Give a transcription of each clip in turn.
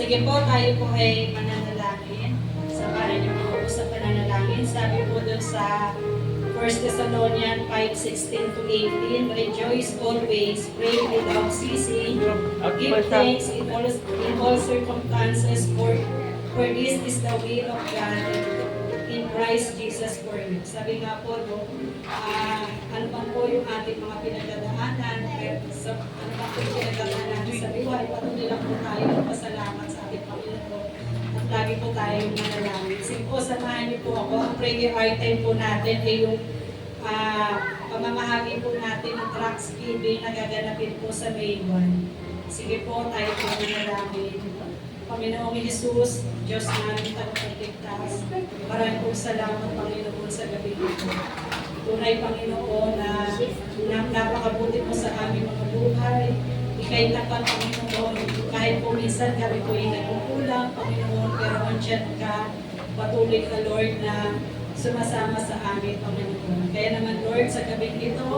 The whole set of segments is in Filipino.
Sige po, tayo po ay mananalangin. Sa para niyo po sa pananalangin. Sabi po doon sa 1 Thessalonians 5:16 to 18, rejoice always, pray without ceasing, give thanks in all circumstances, for this is the will of God in Christ Jesus for you. Sabi nga po, no, ano man po yung ating mga pinagdadaanan, ano man po yung pinagdadaanan sa buhay, patuloy lang po tayo magpasalamat sa ating Panginoon. At lagi po tayong manalangin. Sige po, samahan niyo po ako. Ang prayer time po natin ay yung pamamahagi po natin ng Thanksgiving na gaganapin po sa May 1. Sige po, tayo po manalangin. Panginoong Jesus, Diyos namin, tagapagligtas. Maraming po salamat, Panginoon, sa gabi ito. Tunay, Panginoon, na napakabuti mo sa aming mga buhay. Ika'y tapat, Panginoon, kahit po minsan kami po ay nagkukulang, Panginoon, pero andyan ka, patuloy ka, Lord, na sumasama sa amin, Panginoon. Kaya naman, Lord, sa gabi ito,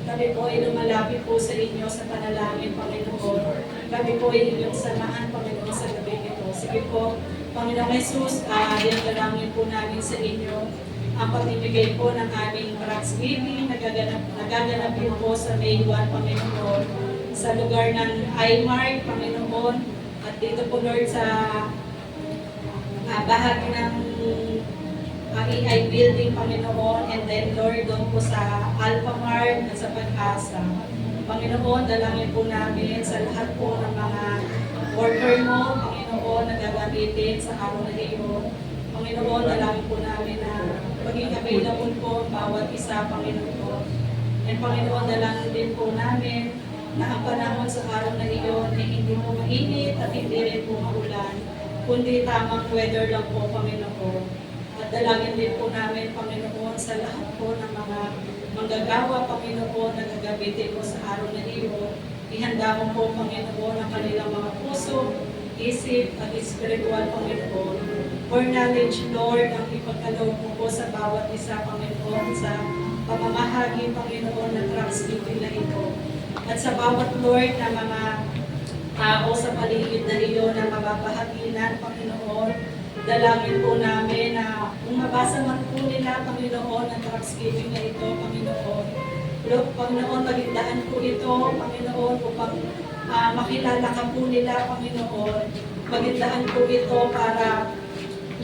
kami po ay lumalapit po sa inyo sa panalangin, Panginoon. Kami po ay inyong samahan, Panginoon, sa gabi ito. Sige po, Panginoong Jesus, dalangin po namin sa inyo ang pamimigay po ng aming Thanksgiving, nagaganapin po sa May 1, Panginoon, sa lugar ng IMART, Panginoon, at dito po, Lord, sa bahagi ng AI building, Panginoon, and then, Lord, doon po sa Alpha Mart at sa Pag-asa. Panginoon, dalangin po namin sa lahat po ng mga worker mo, Panginoon, na gagamitin sa araw na iyon. Panginoon, dalangin po namin na maging available po ang bawat isa, Panginoon. And Panginoon, dalangin din po namin na ang panahon sa araw na iyon ay hindi po mainit at hindi rin po maulan, kundi tamang weather lang po, Panginoon. At dalangin din po namin, Panginoon, sa lahat po ng mga manggagawa, Panginoon, na gagamitin mo sa araw na iyon. Ihanda mo po, Panginoon, ang kanilang mga puso, isip, at spiritual, Panginoon. For knowledge, Lord, ang ipagkaloob mo po sa bawat isa, Panginoon, sa pamamahagi, Panginoon, ng Thanksgiving na ito. At sa bawat, Lord, na mga tao sa paligid na iyo na mababahaginan, Panginoon, dalangin po namin na kung mabasa man po nila, Panginoon, ang Thanksgiving na ito, Panginoon. Lord, Panginoon, magindaan po ito, Panginoon, upang makilala ka po nila, Panginoon. Magindaan po ito para,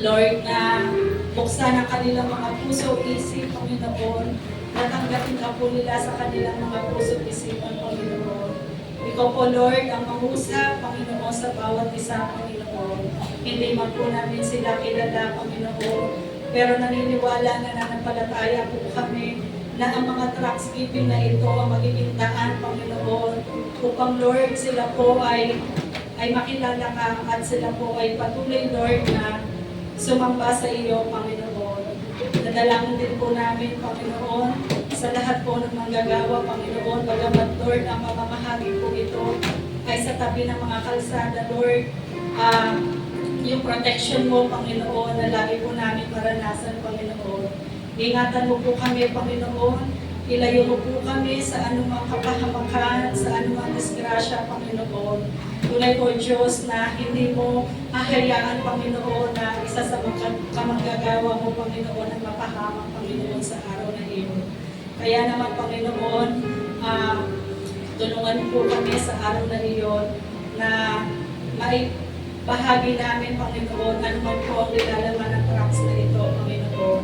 Lord, na buksan ang kanilang mga puso, isip, Panginoon. Natanggapin ka po nila sa kanilang mga puso, isipan, Panginoon. Ikaw po, Lord, ang mangusap, Panginoon, sa bawat isa, Panginoon. Hindi man po namin sila kilala, Panginoon, pero naniniwala na nanampalataya po kami na ang mga Thanksgiving na ito ang magiging daan, Panginoon, upang, Lord, sila po ay makilala ka at sila po ay patuloy, Lord, na sumamba sa iyo, Panginoon. Nadalangin din po namin, Panginoon, sa lahat po ng manggagawa, Panginoon, bagamat, Lord, ang pamamahagi po ito ay sa tabi ng mga kalsada, Lord, yung protection mo, Panginoon, na lagi po namin maranasan, Panginoon. Ingatan mo po kami, Panginoon. Ilayo mo po kami sa anumang kapahamakan, sa anumang disgrasya, Panginoon. Tunay po, Diyos, na hindi mo hahayaan, Panginoon, na isa sa kamanggagawa mo, Panginoon, ang mapahamak, Panginoon, sa araw na iyon. Kaya naman, Panginoon, tulungan po kami sa araw na iyon na may bahagi namin, Panginoon, ano man po ang nilalaman ng tracks na ito, Panginoon.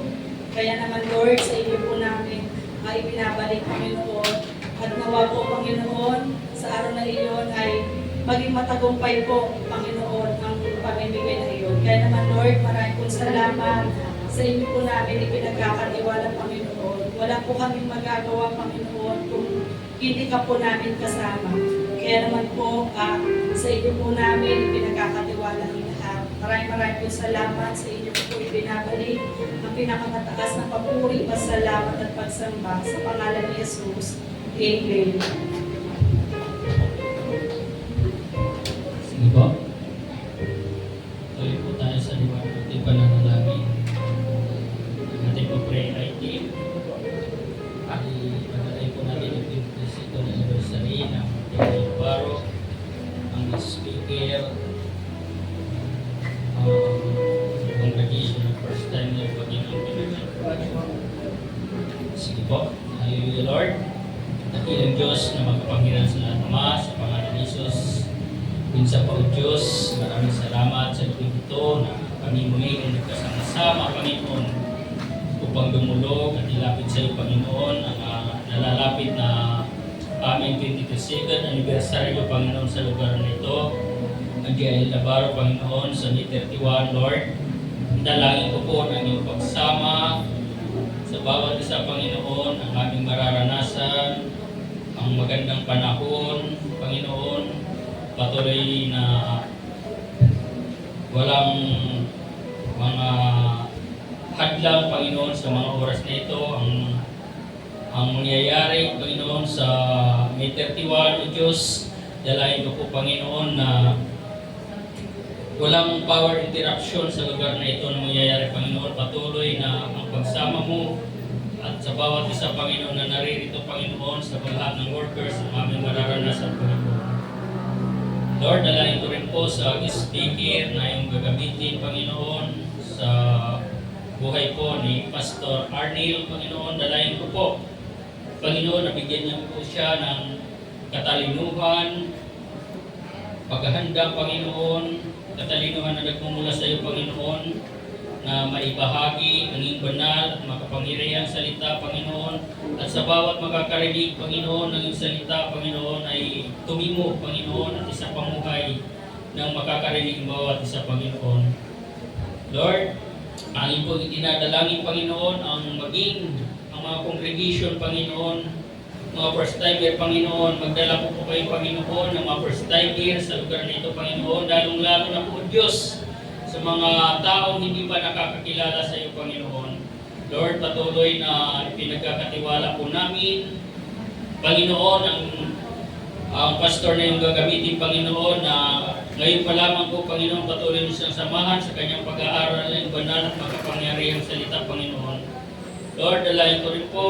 Kaya naman, Lord, sa iyo po namin ay binabalik, Panginoon. At nawa po, Panginoon, sa araw na iyon ay maging matagumpay po, Panginoon, ang pamimigay na iyon. Kaya naman, Lord, maraming pong salamat sa inyo po namin ipinagkakatiwala, Panginoon. Wala po kaming magagawa, Panginoon, kung hindi ka po namin kasama. Kaya naman po, sa inyo po namin ipinagkakatiwala ang lahat. Maraming po salamat sa inyo po ibinabalik ang pinakamataas na papuri, pasalamat at pagsamba sa pangalan ni Jesus. Amen. Sige po. Tuloy po tayo sa liwanag ng pananalangin. Ang ating po-pray item ay pagkalay po natin yung 52nd anniversary ng Daily Baro, ang speaker, Pinsa pa o Diyos, maraming salamat sa gabi ito na kami muli ay nagkasama-sama, Panginoon, upang dumulog at ilapit sa iyo, Panginoon, ang nalalapit na aming 22nd anniversary, Panginoon, sa lugar na ito. Ang GIL Navarro, Panginoon, sa May 31, Lord. Dalangin ko po ng iyong pagsama sa bawat isa, Panginoon, ang aming mararanasan, ang magandang panahon, Panginoon, patuloy na walang mga hadlang, Panginoon, sa mga oras na ito. Ang mangyayari, Panginoon, sa May 31, O Diyos, dalangin ko po, Panginoon, na walang power interruption sa lugar na ito na mangyayari, Panginoon. Patuloy na ang pagsama mo at sa bawat isa, Panginoon, na naririto, Panginoon, sa lahat ng workers na aming mararanasan, Panginoon. Lord, dalangin ko rin po sa speaker na yung gagamitin, Panginoon, sa buhay po ni Pastor Arnil, Panginoon. Dalangin ko po, Panginoon, nabigyan niyo po siya ng katalinuhan, paghahanda, Panginoon, katalinuhan na nagmumula sa iyo, Panginoon, na maibahagi ang iyong banal at makapangyarihang salita, Panginoon. At sa bawat makakarinig, Panginoon, ng iyong salita, Panginoon, ay tumimo, Panginoon, at isa pamuhay ng makakarinig ng bawat isa, Panginoon. Lord, angin po itinadalangin, Panginoon, ang maging ang mga congregation, Panginoon, mga first timer, Panginoon, magdala po kayo, Panginoon, ng mga first timer sa lugar nito, Panginoon, lalong-lalo na po, Diyos, sa mga taong hindi pa nakakakilala sa iyo, Panginoon. Lord, patuloy na pinagkakatiwala po namin, Panginoon, ang pastor na yung gagamitin, Panginoon, na ngayon pa lamang po, Panginoon, patuloy mo siyang samahan sa kanyang pag-aaral ng banal at makapangyarihang salita, Panginoon. Lord, dalayan ko rin po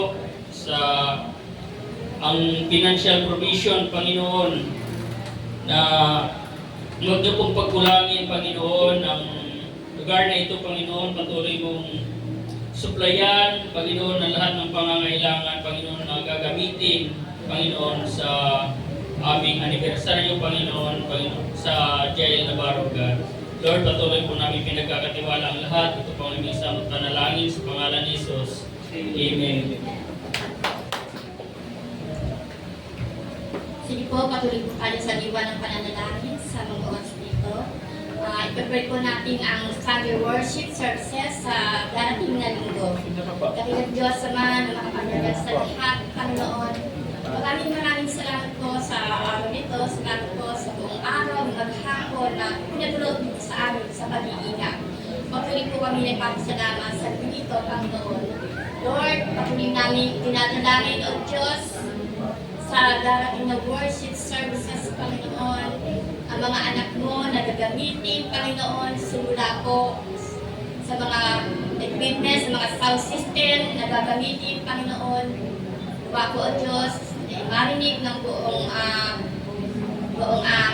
sa ang financial provision, Panginoon, na huwag niyo pong pagkulangin, Panginoon, ang lugar na ito, Panginoon. Patuloy mong suplayan, Panginoon, ang lahat ng pangangailangan, Panginoon, na gagamitin, Panginoon, sa aming anibersaryo, Panginoon, sa GIL Navarro, God. Lord, patuloy po namin pinagkakatiwala ang lahat. Ito po ang aming samot panalangin sa pangalan ni Jesus. Amen. Sige po, patuloy po tayo sa diwa ng pananalangin sa mga oras dito. I-prepare po natin ang Sunday worship services sa darating na linggo. Kami ng Diyos Ama na makapanyagan sa lahat, Panginoon. Maraming salamat po sa araw nito, salamat po sa buong araw, maghapon na pinatulog dito sa amin sa pag-iingat. Patuloy po kami na ipapasalamat sa dito, Panginoon. Lord, patuloy namin tinadalangin, O Diyos, sa darating na worship services, Panginoon, ang mga anak mo na gagamitin, Panginoon, simula po sa mga equipment, sa mga sound system na gagamitin, Panginoon. Nawa po, O Diyos, marinig ng buong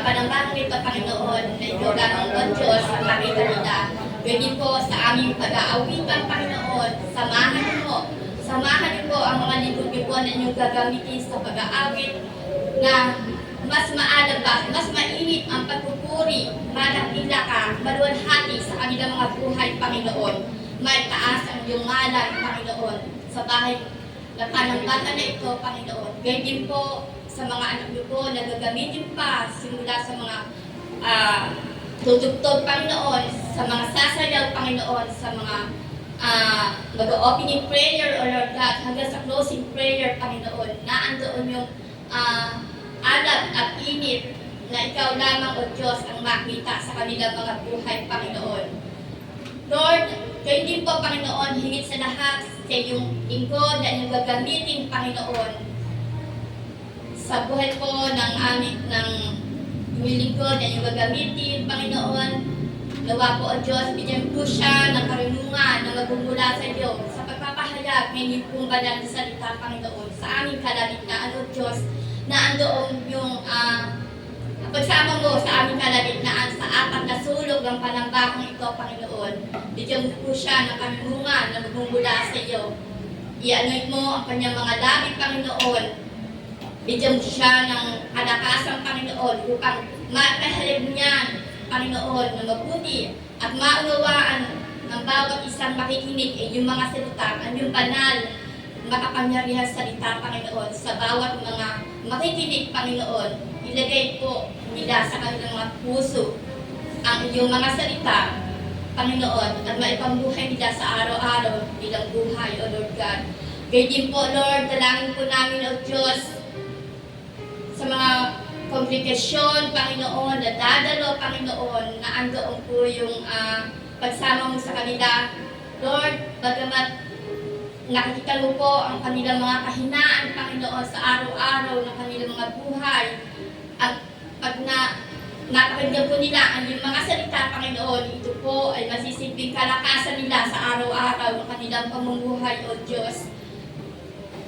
panambahan nito, Panginoon, na ito ganong, O Diyos, ang makita nila. Pwede po sa aming pag-aawitan, Panginoon, samahan niyo po ang mga libo-libo na inyong gagamitin sa pag-aawit na mas maalab pa, mas mainit ang pagpupuri, madakila ka, maluwalhati sa kanilang mga buhay, Panginoon. May taas ang iyong ngalan, Panginoon, sa bahay na panambatan na ito, Panginoon. Gayun din po sa mga anak niyo po na gagamitin pa simula sa mga tutugtog, Panginoon, sa mga sasayaw, Panginoon, sa mga mag-opening prayer, O Lord God, hanggang sa closing prayer, Panginoon, na andoon yung alab at init na ikaw lamang, O Diyos, ang makita sa kanilang mga buhay, Panginoon. Lord, kayo din po, Panginoon, higit sa lahat sa iyong lingkod na inyong gagamitin, Panginoon, sa buhay po ng aming lingkod na inyong gagamitin, Panginoon. Nawa po, O Diyos, bigyan po siya ng karunungan na magmumula sa iyo sa pagpapahayag ng iyong pong banal na salita, Panginoon, sa aming kalagitnaan, O Diyos, na andoon yung pagsama mo sa aming kalagitnaan sa apat na sulog ng panambakang ito, Panginoon. Bigyan po siya ng karunungan na magmumula sa iyo. I-anoint mo ang kanyang mga labi, Panginoon. Bigyan mo siya ng kalakasan, Panginoon, upang mapahayag baliw niyan, Panginoon, na mabuti at maunawaan ng bawat isang makikinig ay yung mga salita, ang yung banal, makapangyarihan salita, Panginoon, sa bawat mga makikinig, Panginoon. Ilagay po nila sa kanilang mga puso ang iyong mga salita, Panginoon, at maipambuhay nila sa araw-araw bilang buhay, O Lord God. Gayun din po, Lord, dalangin po namin, O Diyos, sa mga kongregasyon, Panginoon, na dadalo, Panginoon, na andoon po yung pagsama mo sa kanila. Lord, bagamat nakikita mo po ang kanilang mga kahinaan, Panginoon, sa araw-araw ng kanilang mga buhay, at pag napakinggan po nila ang iyong mga salita, Panginoon, ito po ay masisilbing kalakasan nila sa araw-araw ng kanilang pamumuhay, O Diyos.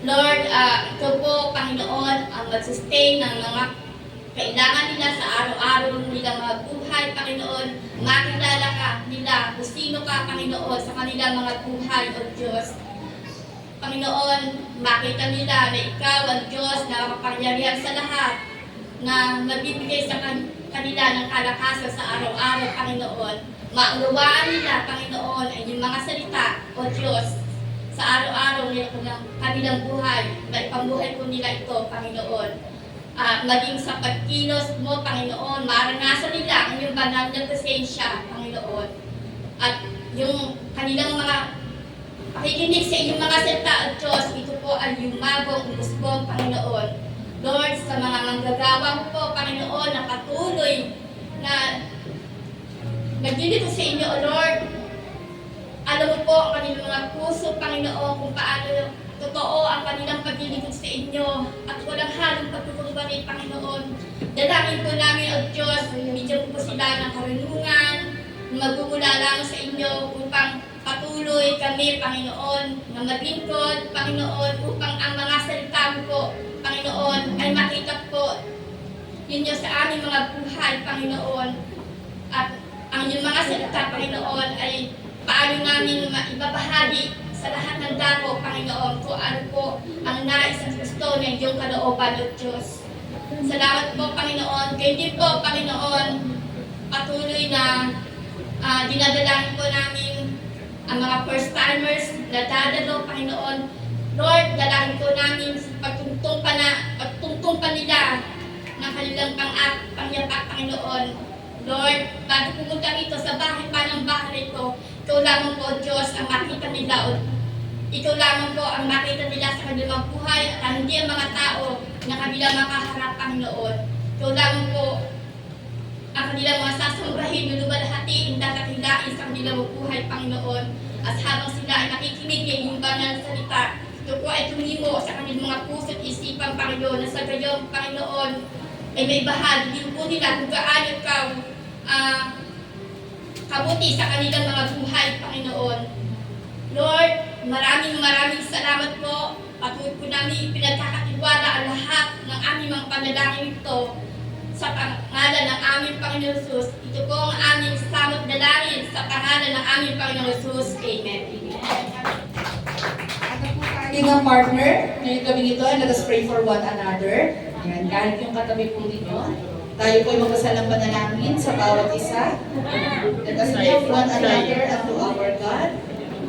Lord, ito po, Panginoon, ang mag-sustain ng mga kailangan nila sa araw-araw nilang mga buhay, Panginoon. Makilala ka nila kung sino ka, Panginoon, sa kanilang mga buhay, O Diyos. Panginoon, makita nila na Ikaw ang Diyos na makapangyarihan sa lahat, na magbibigay sa kanila ng kalakasan sa araw-araw, Panginoon. Maunawaan nila, Panginoon, ay yung mga salita, O Diyos, sa araw-araw nila kanilang buhay, maipambuhay po nila ito, Panginoon. Maging sa pagkilos mo, Panginoon, maranasan nila ang iyong banal na presensya, Panginoon. At yung kanilang mga pakikinig sa iyong mga salita, O Diyos, ito po ay yumabong, umusbong, Panginoon. Lord, sa mga manggagawa po, Panginoon, na patuloy na naglilito sa inyo, O Lord. Alam mo po ang kanilang mga puso, Panginoon, kung paano totoo ang kanilang paglilingkod sa inyo at walang halong pagkukumbari, Panginoon. Dalangin po namin, O Diyos, bigyan po sila ng karunungan, magmumula lang sa inyo upang patuloy kami, Panginoon, na maglingkod, Panginoon, upang ang mga salita mo po, Panginoon, ay makita po ninyo sa aming mga buhay, Panginoon. At ang inyong mga salita, Panginoon, ay paano namin maibabahagi sa lahat ng dako, Panginoon, kung ano po ang nais at gusto ng iyong kalooban, O Diyos. Salamat po, Panginoon. Kayo din po, Panginoon, patuloy na dinadalangin po namin ang mga first-timers na dadalo, Panginoon. Lord, dalangin po namin pagtungtong pa nila ng kanilang pangyapak, Panginoon. Lord, bago pumunta rito sa bahay pa ng bahay ito, Ikaw lamang po, Diyos, ang makita nila. Ikaw lamang po ang makita nila sa kanilang buhay at hindi ang mga tao na kanilang makaharap, Panginoon. Ikaw lamang po ang kanilang mga sasambahin, lulubalhatiin, dadakilain sa kanilang buhay, Panginoon. At habang sila ay nakikinig ng iyong banal na salita, ito po ay tumimo sa kanilang mga puso at isipan, Panginoon, na sa gayong, Panginoon, ay may bahagi din po nila kung gaano Ikaw kabuti sa kanilang mga buhay, Panginoon. Lord, maraming salamat po. Patuloy po namin pinagkakatiwala ang lahat ng aming mga panalangin ito sa pangalan ng aming Panginoon Jesus. Ito po ang aming samot dalangin sa pangalan ng aming Panginoon Jesus. Amen. Ating ang partner, ngayong gabi ito, let us pray for one another. Ayan, kahit yung katabi po ninyo, tayo po ay magdasal ng panalangin sa bawat isa. Let us lift one another unto our God.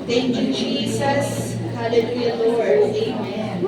Thank you, Jesus. Hallelujah, Lord. Amen.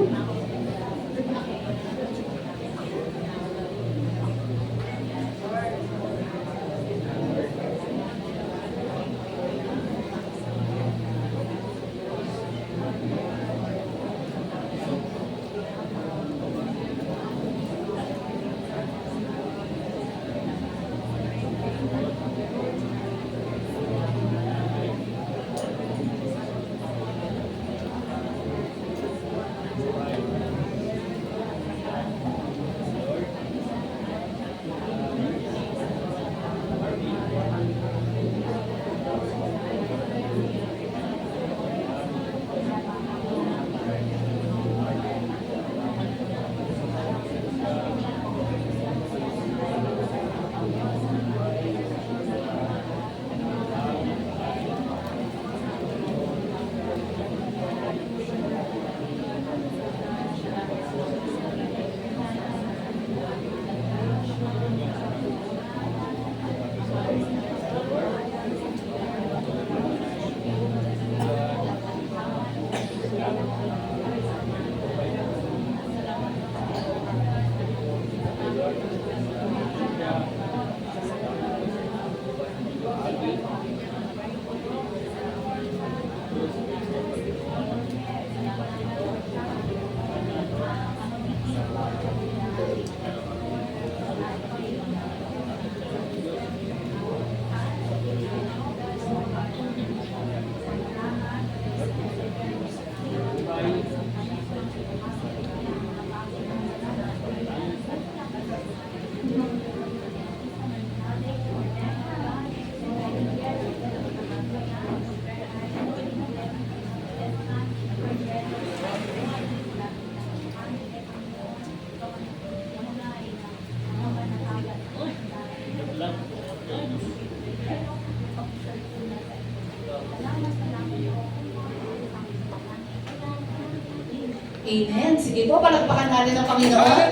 Amen. Sige po, palakpakan natin ang Panginoon.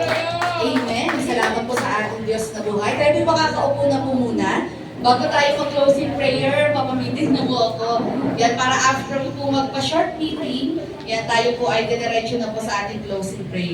Amen. Salamat po sa ating Diyos na buhay. Tayo po makakaupo na po muna. Bago tayo mag-closing prayer, papamitin na po ako. Yan, para after po magpa-short meeting, yan tayo po ay diretso na po sa ating closing prayer.